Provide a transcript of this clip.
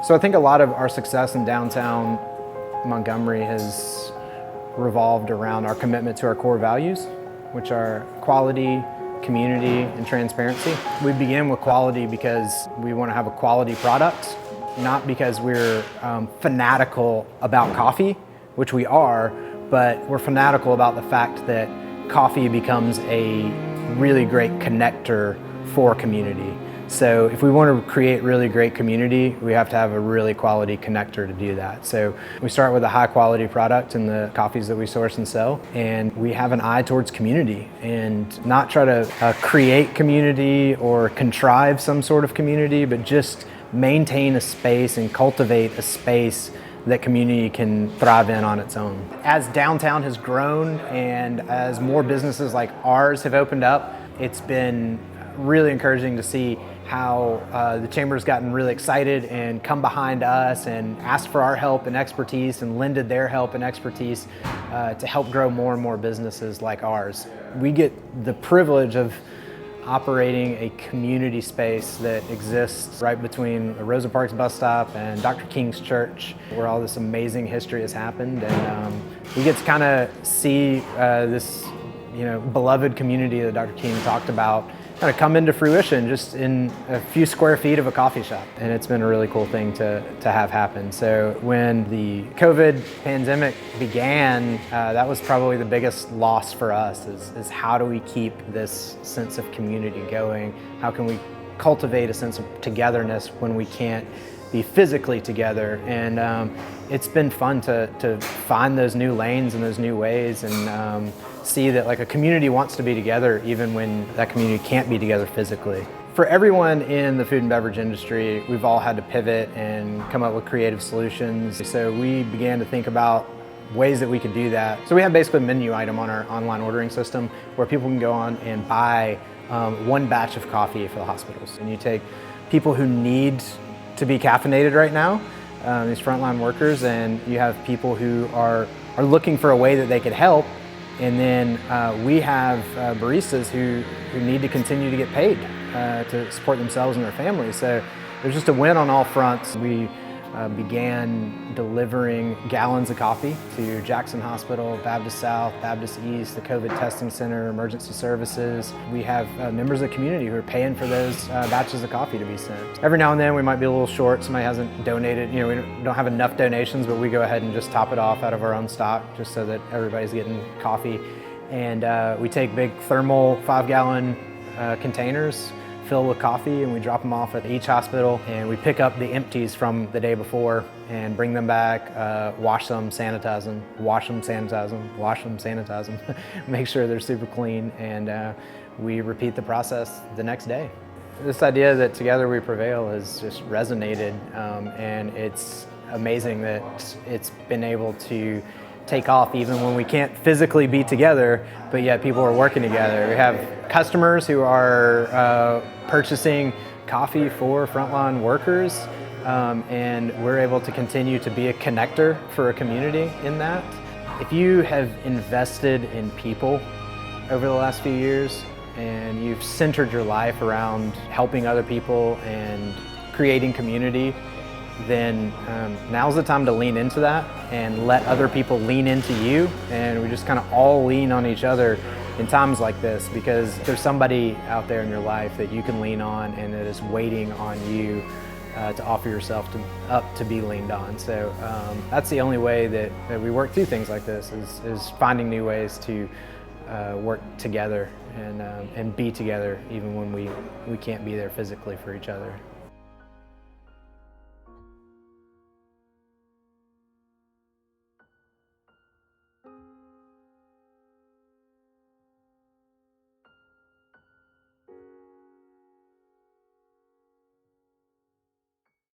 So I think a lot of our success in downtown Montgomery has revolved around our commitment to our core values, which are quality, community, and transparency. We begin with quality because we want to have a quality product, not because we're fanatical about coffee, which we are, but we're fanatical about the fact that coffee becomes a really great connector for community. So if we want to create really great community, we have to have a really quality connector to do that. So we start with a high quality product in the coffees that we source and sell, and we have an eye towards community and not try to create community or contrive some sort of community, but just maintain a space and cultivate a space that community can thrive in on its own. As downtown has grown and as more businesses like ours have opened up, it's been really encouraging to see how the Chamber's gotten really excited and come behind us and asked for our help and expertise and lended their help and expertise to help grow more and more businesses like ours. We get the privilege of operating a community space that exists right between the Rosa Parks bus stop and Dr. King's church, where all this amazing history has happened. And we get to kind of see this beloved community that Dr. King talked about kind of come into fruition just in a few square feet of a coffee shop. And it's been a really cool thing to have happen. So when the COVID pandemic began, that was probably the biggest loss for us is how do we keep this sense of community going? How can we cultivate a sense of togetherness when we can't be physically together? And it's been fun to find those new lanes and those new ways and see that like a community wants to be together even when that community can't be together physically. For everyone in the food and beverage industry, we've all had to pivot and come up with creative solutions. So we began to think about ways that we could do that. So we have basically a menu item on our online ordering system where people can go on and buy one batch of coffee for the hospitals. And you take people who need to be caffeinated right now, these frontline workers, and you have people who are looking for a way that they could help. And then we have baristas who need to continue to get paid to support themselves and their families. So there's just a win on all fronts. We began delivering gallons of coffee to Jackson Hospital, Baptist South, Baptist East, the COVID testing center, emergency services. We have members of the community who are paying for those batches of coffee to be sent. Every now and then we might be a little short, somebody hasn't donated, we don't have enough donations, but we go ahead and just top it off out of our own stock just so that everybody's getting coffee. And we take big thermal 5-gallon containers filled with coffee, and we drop them off at each hospital, and we pick up the empties from the day before and bring them back, wash them, sanitize them, wash them, sanitize them, wash them, sanitize them, make sure they're super clean, and we repeat the process the next day. This idea that together we prevail has just resonated, and it's amazing that it's been able to take off even when we can't physically be together, but yet people are working together. We have customers who are purchasing coffee for frontline workers, and we're able to continue to be a connector for a community in that. If you have invested in people over the last few years and you've centered your life around helping other people and creating community, then now's the time to lean into that and let other people lean into you, and we just kind of all lean on each other in times like this, because there's somebody out there in your life that you can lean on and that is waiting on you to offer yourself up to be leaned on. So that's the only way that we work through things like this is finding new ways to work together and be together even when we can't be there physically for each other.